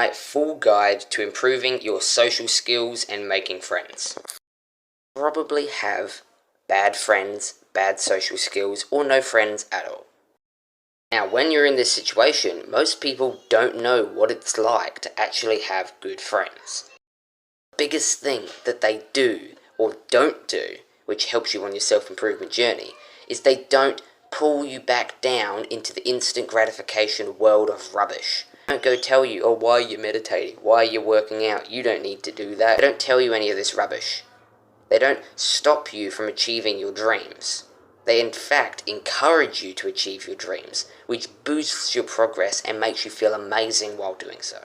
my full guide to improving your social skills and making friends. Probably have bad friends, bad social skills, or no friends at all. Now, when you're in this situation, most people don't know what it's like to actually have good friends. The biggest thing that they do or don't do, which helps you on your self-improvement journey, is they don't pull you back down into the instant gratification world of rubbish. They don't go tell you, oh, why are you meditating? Why are you working out? You don't need to do that. They don't tell you any of this rubbish. They don't stop you from achieving your dreams. They in fact encourage you to achieve your dreams, which boosts your progress and makes you feel amazing while doing so.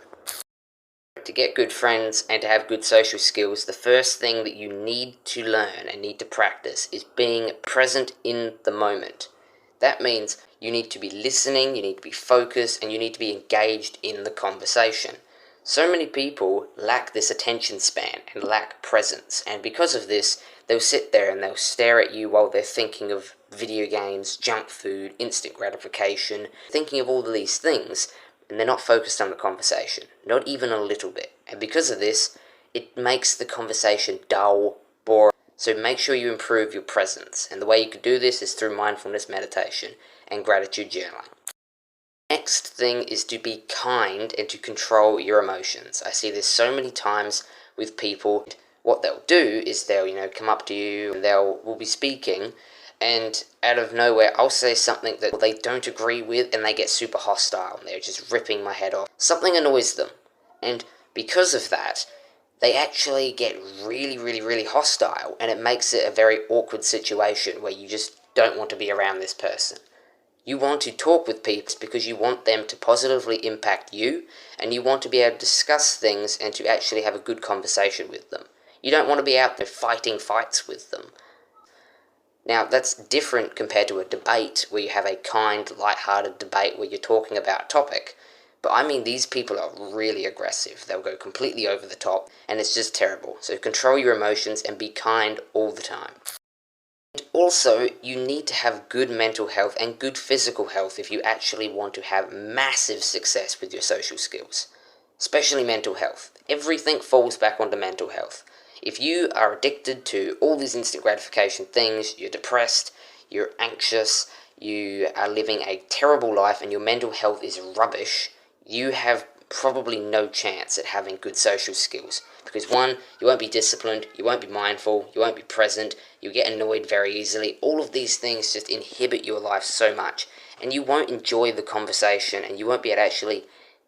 To get good friends and to have good social skills, the first thing that you need to learn and need to practice is being present in the moment. That means you need to be listening, you need to be focused, and you need to be engaged in the conversation. So many people lack this attention span and lack presence, and because of this, they'll sit there and they'll stare at you while they're thinking of video games, junk food, instant gratification, thinking of all of these things, and they're not focused on the conversation, not even a little bit. And because of this, it makes the conversation dull, boring. So make sure you improve your presence, and the way you can do this is through mindfulness meditation and gratitude journaling. Next thing is to be kind and to control your emotions. I see this so many times with people. What they'll do is they'll, come up to you and we'll be speaking, and out of nowhere I'll say something that they don't agree with and they get super hostile and they're just ripping my head off. Something annoys them, and because of that, they actually get really, really, really hostile, and it makes it a very awkward situation where you just don't want to be around this person. You want to talk with people because you want them to positively impact you, and you want to be able to discuss things and to actually have a good conversation with them. You don't want to be out there fighting fights with them. Now, that's different compared to a debate where you have a kind, light-hearted debate where you're talking about a topic. But I mean, these people are really aggressive. They'll go completely over the top, and it's just terrible. So control your emotions and be kind all the time. And also, you need to have good mental health and good physical health if you actually want to have massive success with your social skills. Especially mental health. Everything falls back onto mental health. If you are addicted to all these instant gratification things, you're depressed, you're anxious, you are living a terrible life, and your mental health is rubbish, you have probably no chance at having good social skills. Because one, you won't be disciplined, you won't be mindful, you won't be present, you'll get annoyed very easily. All of these things just inhibit your life so much, and you won't enjoy the conversation, and you won't be able to actually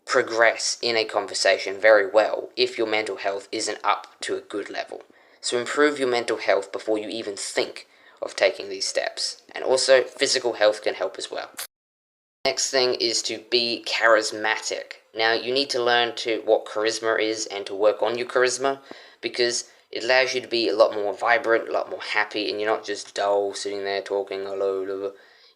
progress in a conversation very well if your mental health isn't up to a good level. So improve your mental health before you even think of taking these steps. And also, physical health can help as well. Next thing is to be charismatic. Now, you need to learn what charisma is and to work on your charisma, because it allows you to be a lot more vibrant, a lot more happy, and you're not just dull, sitting there talking, hello.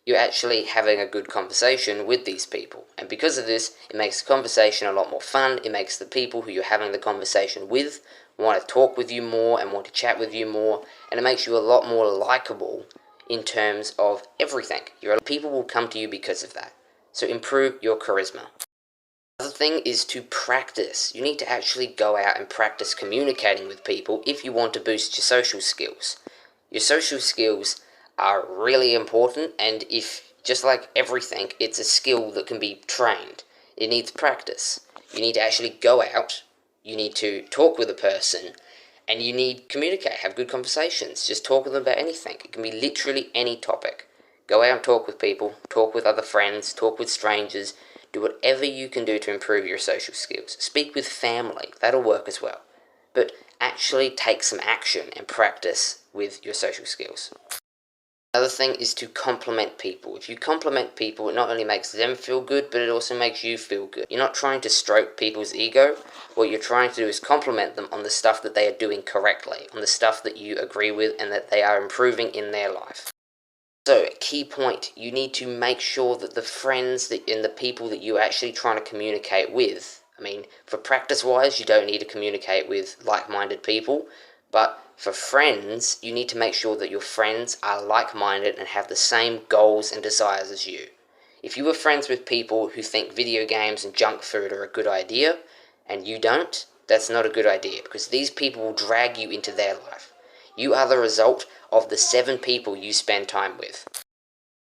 You're actually having a good conversation with these people. And because of this, it makes the conversation a lot more fun. It makes the people who you're having the conversation with want to talk with you more and want to chat with you more. And it makes you a lot more likable in terms of everything. People will come to you because of that. So improve your charisma. Another thing is to practice. You need to actually go out and practice communicating with people if you want to boost your social skills. Your social skills are really important, and just like everything, it's a skill that can be trained. It needs practice. You need to actually go out, you need to talk with a person, and you need to communicate, have good conversations. Just talk with them about anything. It can be literally any topic. Go out and talk with people, talk with other friends, talk with strangers, do whatever you can do to improve your social skills. Speak with family, that'll work as well. But actually take some action and practice with your social skills. Another thing is to compliment people. If you compliment people, it not only makes them feel good, but it also makes you feel good. You're not trying to stroke people's ego. What you're trying to do is compliment them on the stuff that they are doing correctly, on the stuff that you agree with and that they are improving in their life. So, key point, you need to make sure that the friends and the people that you're actually trying to communicate with, for practice-wise, you don't need to communicate with like-minded people, but for friends, you need to make sure that your friends are like-minded and have the same goals and desires as you. If you are friends with people who think video games and junk food are a good idea, and you don't, that's not a good idea, because these people will drag you into their life. You are the result of the 7 people you spend time with.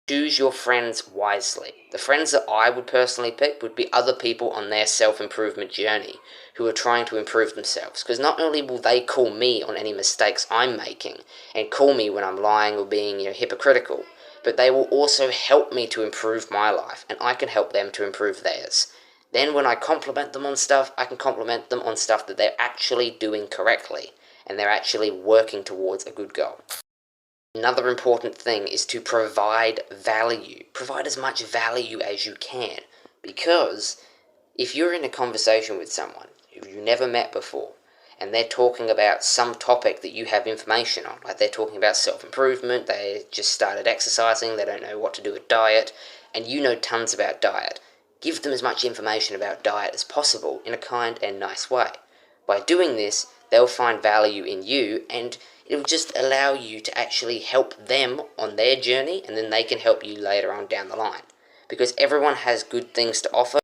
Choose your friends wisely. The friends that I would personally pick would be other people on their self-improvement journey who are trying to improve themselves. Because not only will they call me on any mistakes I'm making and call me when I'm lying or being hypocritical, but they will also help me to improve my life, and I can help them to improve theirs. Then when I compliment them on stuff, I can compliment them on stuff that they're actually doing correctly, and they're actually working towards a good goal. Another important thing is to provide value. Provide as much value as you can, because if you're in a conversation with someone who you never met before, and they're talking about some topic that you have information on, like they're talking about self-improvement, they just started exercising, they don't know what to do with diet, and you know tons about diet, give them as much information about diet as possible in a kind and nice way. By doing this, they'll find value in you, and it'll just allow you to actually help them on their journey, and then they can help you later on down the line. Because everyone has good things to offer.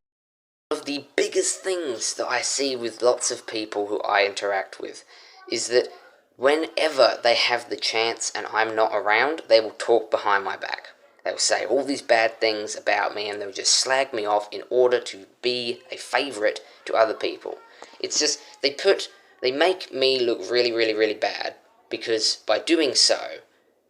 One of the biggest things that I see with lots of people who I interact with is that whenever they have the chance and I'm not around, they will talk behind my back. They'll say all these bad things about me, and they'll just slag me off in order to be a favourite to other people. It's just, they make me look really, really, really bad, because by doing so,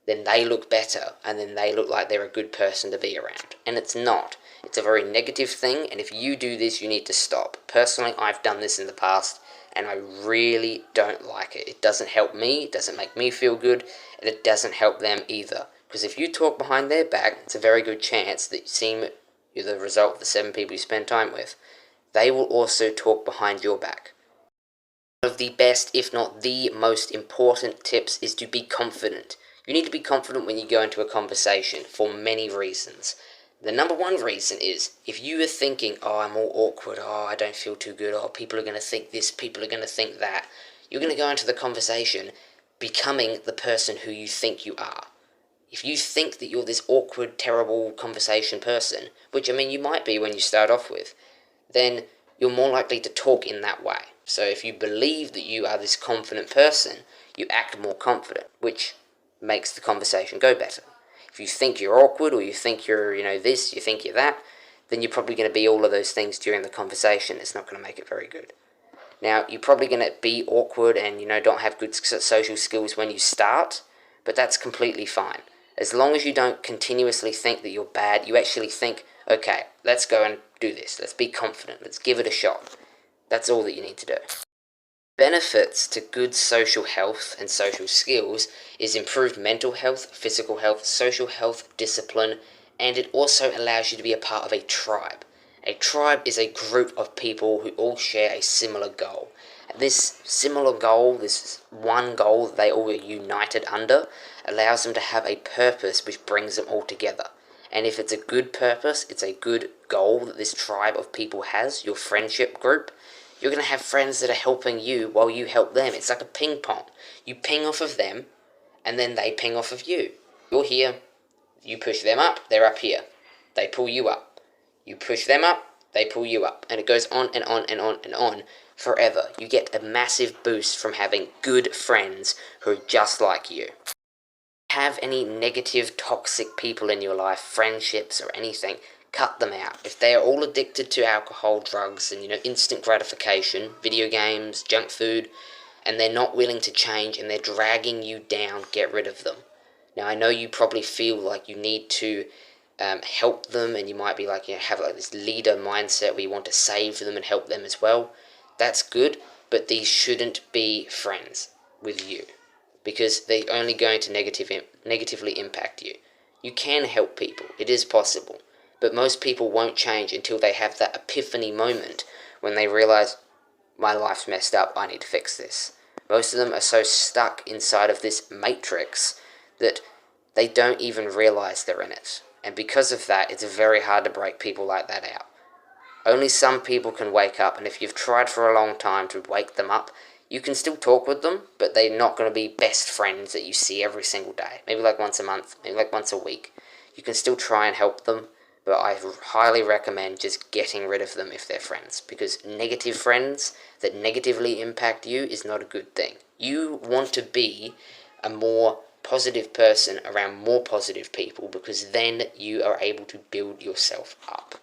then they look better, and then they look like they're a good person to be around. And it's not. It's a very negative thing, and if you do this, you need to stop. Personally, I've done this in the past, and I really don't like it. It doesn't help me, it doesn't make me feel good, and it doesn't help them either. Because if you talk behind their back, it's a very good chance that you're the result of the 7 people you spend time with. They will also talk behind your back. One of the best, if not the most important tips is to be confident. You need to be confident when you go into a conversation for many reasons. The number one reason is, if you are thinking, oh, I'm all awkward, oh, I don't feel too good, oh, people are going to think this, people are going to think that, you're going to go into the conversation becoming the person who you think you are. If you think that you're this awkward, terrible conversation person, which, you might be when you start off with, then you're more likely to talk in that way. So if you believe that you are this confident person, you act more confident, which makes the conversation go better. If you think you're awkward, or you think you're, this, you think you're that, then you're probably going to be all of those things during the conversation. It's not going to make it very good. Now, you're probably going to be awkward and, don't have good social skills when you start, but that's completely fine. As long as you don't continuously think that you're bad, you actually think, okay, let's go and do this. Let's be confident. Let's give it a shot. That's all that you need to do. Benefits to good social health and social skills is improved mental health, physical health, social health, discipline, and it also allows you to be a part of a tribe. A tribe is a group of people who all share a similar goal. This similar goal, this one goal that they all are united under, allows them to have a purpose which brings them all together. And if it's a good purpose, it's a good goal that this tribe of people has, your friendship group, you're going to have friends that are helping you while you help them. It's like a ping pong. You ping off of them, and then they ping off of you. You're here, you push them up, they're up here. They pull you up. You push them up, they pull you up. And it goes on and on and on and on forever. You get a massive boost from having good friends who are just like you. Have any negative, toxic people in your life, friendships or anything, cut them out. If they are all addicted to alcohol, drugs, and instant gratification, video games, junk food, and they're not willing to change and they're dragging you down, get rid of them. Now, I know you probably feel like you need to help them, and you might be like, have like this leader mindset where you want to save them and help them as well. That's good, but these shouldn't be friends with you, because they're only going to negatively impact you. You can help people, it is possible, but most people won't change until they have that epiphany moment when they realize, my life's messed up, I need to fix this. Most of them are so stuck inside of this matrix that they don't even realize they're in it. And because of that, it's very hard to break people like that out. Only some people can wake up, and if you've tried for a long time to wake them up, you can still talk with them, but they're not going to be best friends that you see every single day. Maybe like once a month, maybe like once a week. You can still try and help them, but I highly recommend just getting rid of them if they're friends, because negative friends that negatively impact you is not a good thing. You want to be a more positive person around more positive people, because then you are able to build yourself up.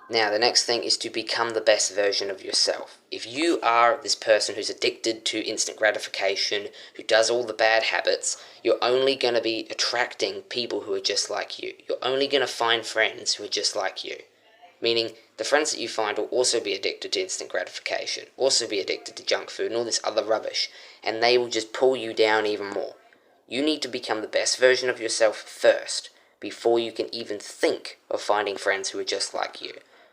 Now, the next thing is to become the best version of yourself. If you are this person who's addicted to instant gratification, who does all the bad habits, you're only going to be attracting people who are just like you. You're only going to find friends who are just like you. Meaning, the friends that you find will also be addicted to instant gratification, also be addicted to junk food and all this other rubbish, and they will just pull you down even more. You need to become the best version of yourself first, before you can even think of finding friends who are just like you.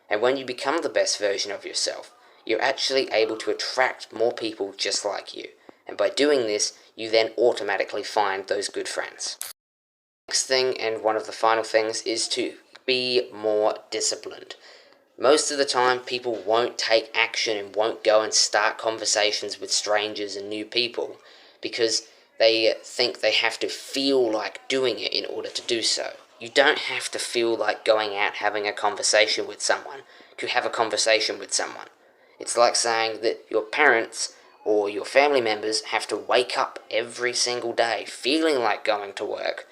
And when you become the best version of yourself, you're actually able to attract more people just like you. And by doing this, you then automatically find those good friends. Next thing, and one of the final things, is to be more disciplined. Most of the time, people won't take action and won't go and start conversations with strangers and new people because they think they have to feel like doing it in order to do so. You don't have to feel like going out having a conversation with someone to have a conversation with someone. It's like saying that your parents or your family members have to wake up every single day feeling like going to work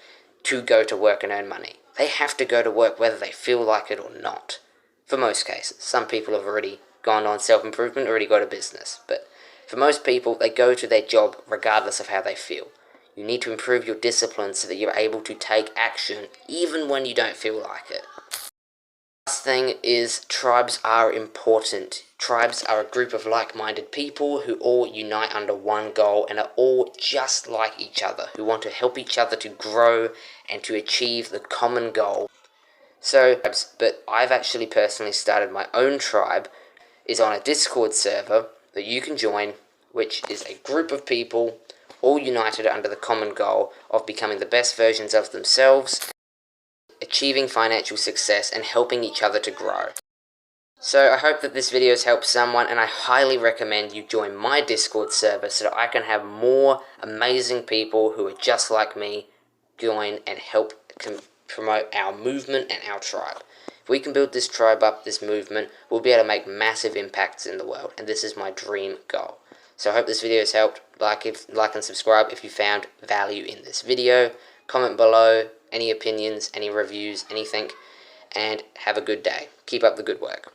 and earn money. They have to go to work whether they feel like it or not. For most cases. Some people have already gone on self-improvement, already got a business. But for most people, they go to their job regardless of how they feel. You need to improve your discipline so that you're able to take action even when you don't feel like it. Last thing is, tribes are important. Tribes are a group of like-minded people who all unite under one goal and are all just like each other, who want to help each other to grow and to achieve the common goal. So, but I've actually personally started my own tribe, is on a Discord server that you can join, which is a group of people all united under the common goal of becoming the best versions of themselves, achieving financial success, and helping each other to grow. So I hope that this video has helped someone, and I highly recommend you join my Discord server so that I can have more amazing people who are just like me join and help promote our movement and our tribe. If we can build this tribe up, this movement, we'll be able to make massive impacts in the world, and this is my dream goal. So I hope this video has helped. Like and subscribe if you found value in this video. Comment below any opinions, any reviews, anything, and have a good day. Keep up the good work.